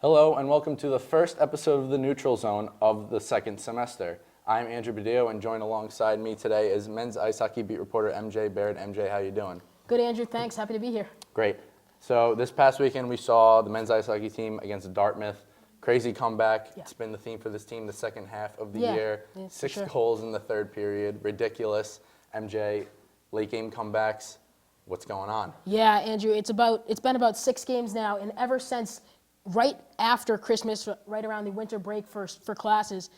Hello and welcome to the first episode of the Neutral Zone of the second semester. I'm Andrew Badillo and joined alongside me today is men's ice hockey beat reporter MJ Baird. MJ, how you doing? Good, Andrew. Thanks. Happy to be here. Great. So this past weekend we saw the men's ice hockey team against Dartmouth. Crazy comeback. Yeah. It's been the theme for this team the second half of the Yeah. year. Yeah, for 6 sure. goals in the third period. Ridiculous. MJ, late game comebacks. What's going on? Yeah, Andrew. It's been about 6 games now, and ever since right after Christmas, right around the winter break for classes,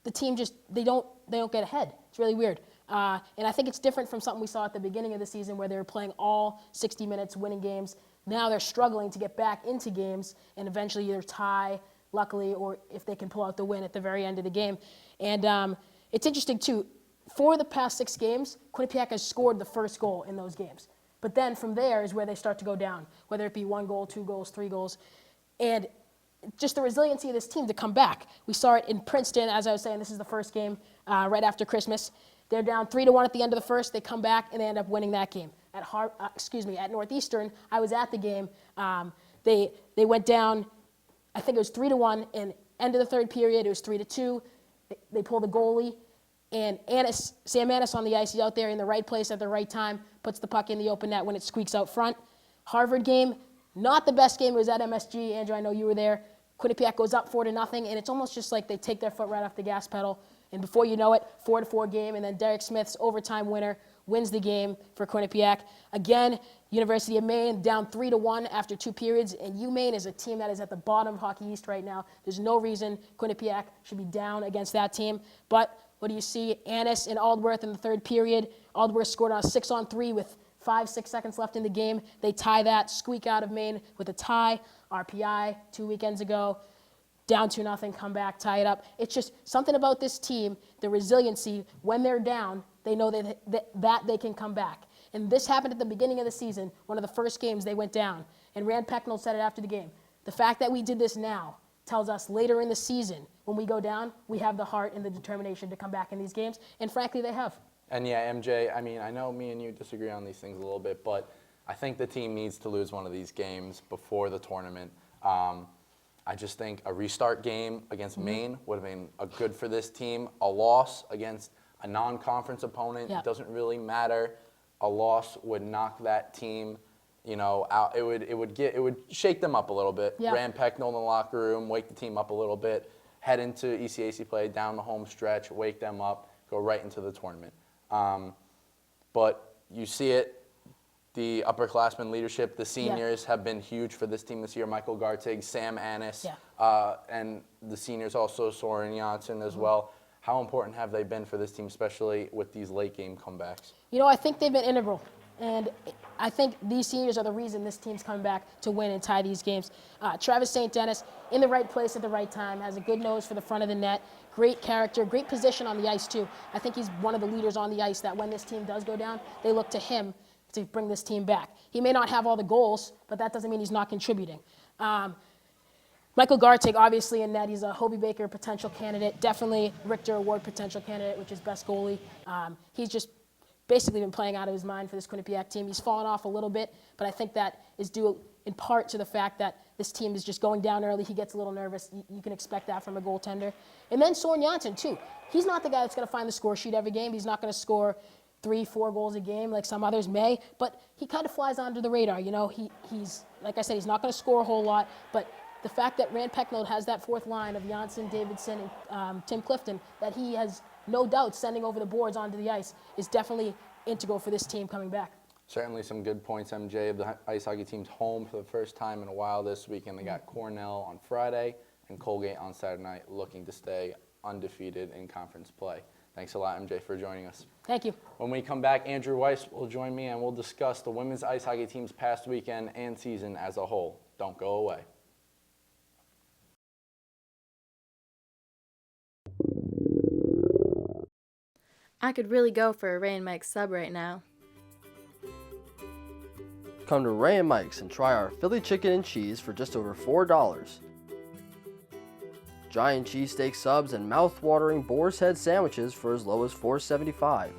the team just they don't get ahead. It's really weird. And I think it's different from something we saw at the beginning of the season where they were playing all 60 minutes, winning games. Now they're struggling to get back into games and eventually either tie, luckily, or if they can pull out the win at the very end of the game. And it's interesting, too. For the past 6 games, Quinnipiac has scored the first goal in those games. But then from there is where they start to go down, whether it be 1 goal, 2 goals, 3 goals. And just the resiliency of this team to come back. We saw it in Princeton, as I was saying, this is the first game right after Christmas. They're down 3-1 at the end of the first. They come back and they end up winning that game. At Northeastern, I was at the game. They went down, I think it was 3-1, and end of the third period, it was 3-2. They pull the goalie, and Sam Annis on the ice. He's out there in the right place at the right time, puts the puck in the open net when it squeaks out front. Harvard game, not the best game. It was at MSG. Andrew, I know you were there. Quinnipiac goes up 4-0, and it's almost just like they take their foot right off the gas pedal. And before you know it, 4-4 game, and then Derek Smith's overtime winner wins the game for Quinnipiac. Again, University of Maine down 3-1 after 2 periods, and UMaine is a team that is at the bottom of Hockey East right now. There's no reason Quinnipiac should be down against that team. But what do you see? Annis and Aldworth in the third period. Aldworth scored on a 6-on-3 with 5-6 seconds left in the game. They tie that, squeak out of Maine with a tie. RPI 2 weekends ago, down 2-0, come back, tie it up. It's just something about this team, the resiliency. When they're down, they know that they can come back. And this happened at the beginning of the season, one of the first games they went down. And Rand Pecknold said it after the game. The fact that we did this now tells us later in the season, when we go down, we have the heart and the determination to come back in these games. And frankly, they have. And yeah, MJ, I mean, I know me and you disagree on these things a little bit, but I think the team needs to lose one of these games before the tournament. I just think a restart game against Maine would have been good for this team. A loss against a non-conference opponent doesn't really matter. A loss would knock that team, out. It would shake them up a little bit. Yeah. Rand Pecknold in the locker room, wake the team up a little bit, head into ECAC play, down the home stretch, wake them up, go right into the tournament. But you see it, the upperclassmen leadership, the seniors have been huge for this team this year. Michael Gartig, Sam Annis, and the seniors also, Soren Janssen as well. How important have they been for this team, especially with these late game comebacks? I think they've been integral. And I think these seniors are the reason this team's coming back to win and tie these games. Travis St. Dennis, in the right place at the right time, has a good nose for the front of the net, great character, great position on the ice too. I think he's one of the leaders on the ice that when this team does go down, they look to him to bring this team back. He may not have all the goals, but that doesn't mean he's not contributing. Michael Gartig, obviously in net, he's a Hobie Baker potential candidate, definitely Richter Award potential candidate, which is best goalie. He's just basically been playing out of his mind for this Quinnipiac team. He's fallen off a little bit, but I think that is due in part to the fact that this team is just going down early. He gets a little nervous. You can expect that from a goaltender. And then Soren Janssen, too. He's not the guy that's going to find the score sheet every game. He's not going to score 3-4 goals a game like some others may, but he kind of flies under the radar. He's like I said, he's not going to score a whole lot, but the fact that Rand Pecknold has that fourth line of Janssen, Davidson, and Tim Clifton, that he has no doubt sending over the boards onto the ice, is definitely integral for this team coming back. Certainly some good points, MJ. The ice hockey team's home for the first time in a while this weekend. They got Cornell on Friday and Colgate on Saturday night, looking to stay undefeated in conference play. Thanks a lot, MJ, for joining us. Thank you. When we come back, Andrew Weiss will join me and we'll discuss the women's ice hockey team's past weekend and season as a whole. Don't go away. I could really go for a Ray and Mike sub right now. Come to Ray and Mike's and try our Philly chicken and cheese for just over $4. Giant cheesesteak subs and mouth-watering boar's head sandwiches for as low as $4.75.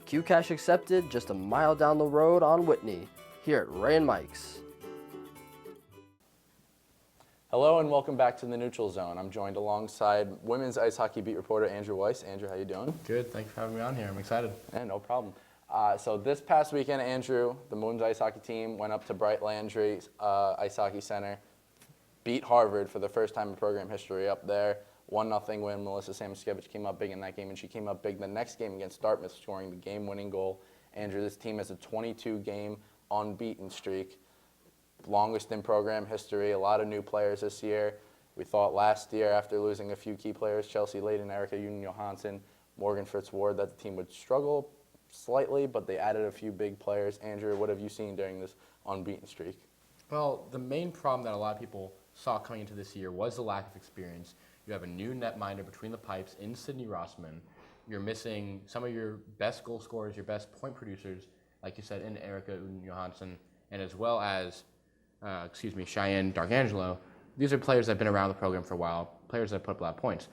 Qcash accepted just a mile down the road on Whitney, here at Ray and Mike's. Hello and welcome back to the Neutral Zone. I'm joined alongside women's ice hockey beat reporter Andrew Weiss. Andrew, how you doing? Good. Thanks for having me on here. I'm excited. Yeah, no problem. So this past weekend, Andrew, the women's ice hockey team went up to Bright Landry Ice Hockey Center, beat Harvard for the first time in program history up there. 1-0 win. Melissa Samoskevich came up big in that game, and she came up big the next game against Dartmouth, scoring the game-winning goal. Andrew, this team has a 22-game unbeaten streak, longest in program history. A lot of new players this year. We thought last year, after losing a few key players, Chelsea Layden, Erica Union-Johansson, Morgan Fritz-Ward, that the team would struggle slightly, but they added a few big players. Andrew, what have you seen during this unbeaten streak? Well, the main problem that a lot of people saw coming into this year was the lack of experience. You have a new netminder between the pipes in Sydney Rossman. You're missing some of your best goal scorers, your best point producers, like you said, in Erica Union-Johansson, and as well as, Cheyenne Darkangelo. These are players that have been around the program for a while, players that have put up a lot of points.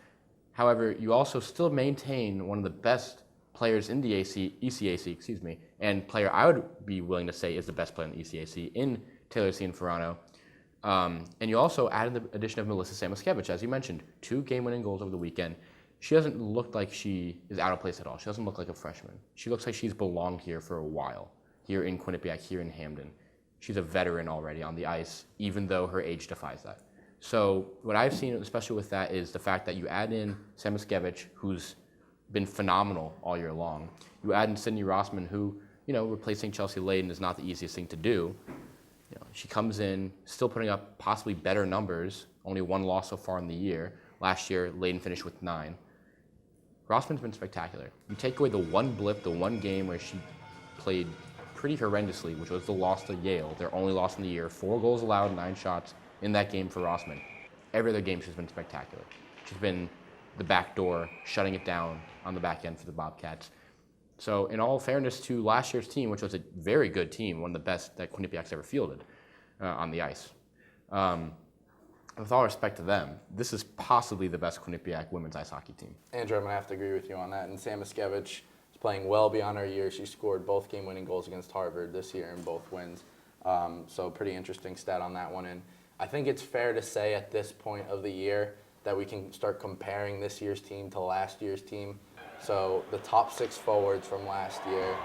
However, you also still maintain one of the best players in the ECAC, and player I would be willing to say is the best player in the ECAC in Taylor Cianfrano. And you also added the addition of Melissa Samoskevich, as you mentioned, 2 game-winning goals over the weekend. She doesn't look like she is out of place at all. She doesn't look like a freshman. She looks like she's belonged here for a while, here in Quinnipiac, here in Hamden. She's a veteran already on the ice, even though her age defies that. So what I've seen, especially with that, is the fact that you add in Samoskevich, who's been phenomenal all year long. You add in Sydney Rossman, who, replacing Chelsea Layden is not the easiest thing to do. She comes in, still putting up possibly better numbers, only 1 loss so far in the year. Last year, Layden finished with 9. Rossman's been spectacular. You take away the one blip, the one game where she played pretty horrendously, which was the loss to Yale, their only loss in the year, 4 goals allowed, 9 shots in that game for Rossman. Every other game she's been spectacular. She's been the back door, shutting it down on the back end for the Bobcats. So in all fairness to last year's team, which was a very good team, one of the best that Quinnipiac's ever fielded on the ice, with all respect to them, this is possibly the best Quinnipiac women's ice hockey team. Andrew, I'm going to have to agree with you on that. And Samoskevich is playing well beyond her years. She scored both game-winning goals against Harvard this year in both wins. So pretty interesting stat on that one. And I think it's fair to say at this point of the year that we can start comparing this year's team to last year's team. So the top 6 forwards from last year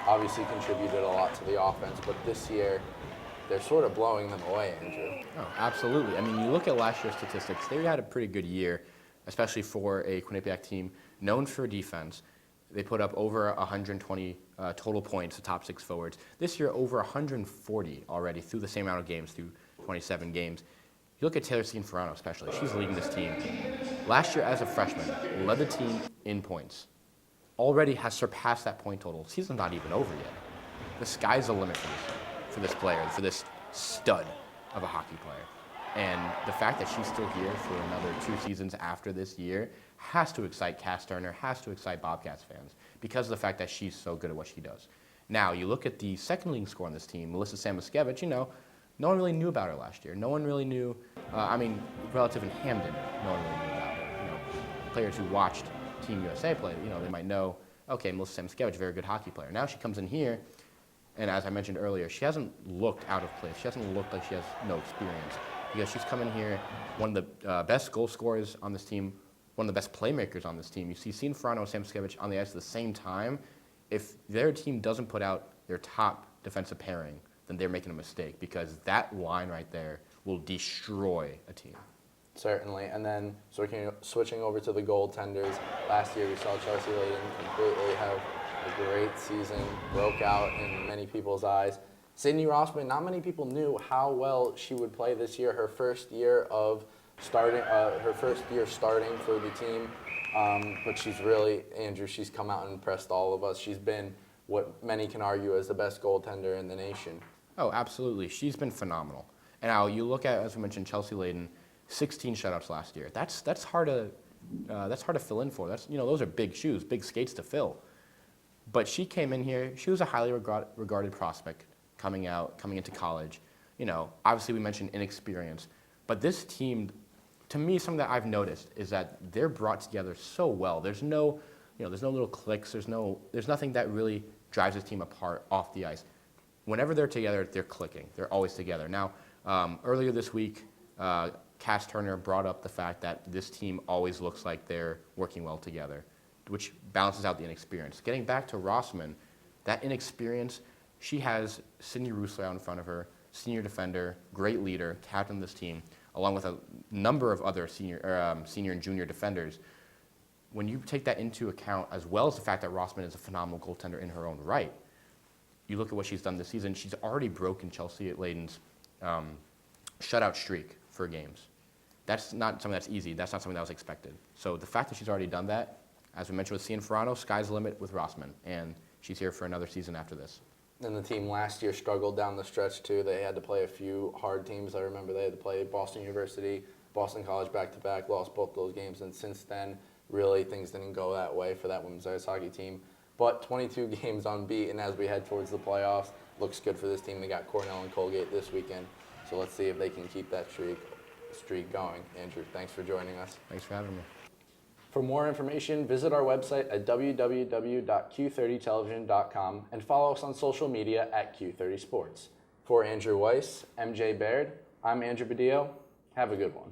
obviously contributed a lot to the offense, but this year they're sort of blowing them away, Andrew. Oh, absolutely. I mean, you look at last year's statistics, they had a pretty good year, especially for a Quinnipiac team known for defense. They put up over 120 total points, the top 6 forwards. This year, over 140 already through the same amount of games, through 27 games. You look at Taylor Cianfrano especially. She's leading this team. Last year, as a freshman, led the team in points. Already has surpassed that point total. Season's not even over yet. The sky's the limit for this player, for this stud of a hockey player. And the fact that she's still here for another 2 seasons after this year has to excite Cass Turner, has to excite Bobcats fans, because of the fact that she's so good at what she does. Now, you look at the second leading scorer on this team, Melissa Samoskevich, no one really knew about her last year. No one really knew, relative in Hamden, no one really knew about her. Players who watched Team USA play, they might know, okay, Melissa Samoskevich, very good hockey player. Now she comes in here, and as I mentioned earlier, she hasn't looked out of place. She hasn't looked like she has no experience, because she's come in here, one of the best goal scorers on this team, one of the best playmakers on this team. You see Cianfrano and Samoskevich on the ice at the same time. If their team doesn't put out their top defensive pairing, then they're making a mistake, because that line right there will destroy a team. Certainly. And then switching over to the goaltenders, last year we saw Chelsea Layden completely have a great season, broke out in many people's eyes. Sydney Rossman, not many people knew how well she would play this year. Her first year starting for the team. But she's really, Andrew, she's come out and impressed all of us. She's been what many can argue as the best goaltender in the nation. Oh, absolutely. She's been phenomenal. And now you look at, as we mentioned, Chelsea Layden, 16 shutouts last year. That's hard to fill in for. Those are big shoes, big skates to fill. But she came in here. She was a highly regarded prospect coming into college. Obviously we mentioned inexperience, but this team, to me, something that I've noticed is that they're brought together so well. There's no little cliques. There's nothing that really drives this team apart off the ice. Whenever they're together, they're clicking. They're always together. Now, earlier this week, Cass Turner brought up the fact that this team always looks like they're working well together, which balances out the inexperience. Getting back to Rossman, that inexperience, she has Sydney Rousseau in front of her, senior defender, great leader, captain of this team, along with a number of other senior and junior defenders. When you take that into account, as well as the fact that Rossman is a phenomenal goaltender in her own right, you look at what she's done this season, she's already broken Chelsea Layden's shutout streak for games. That's not something that's easy. That's not something that was expected. So the fact that she's already done that, as we mentioned with Cian Ferrano, sky's the limit with Rossman, and she's here for another season after this. And the team last year struggled down the stretch too. They had to play a few hard teams. I remember they had to play Boston University, Boston College back-to-back, lost both those games, and since then, really things didn't go that way for that women's ice hockey team. But 22 games unbeaten as we head towards the playoffs. Looks good for this team. They got Cornell and Colgate this weekend, so let's see if they can keep that streak going. Andrew, thanks for joining us. Thanks for having me. For more information, visit our website at www.q30television.com and follow us on social media at Q30 Sports. For Andrew Weiss, MJ Baird, I'm Andrew Badillo. Have a good one.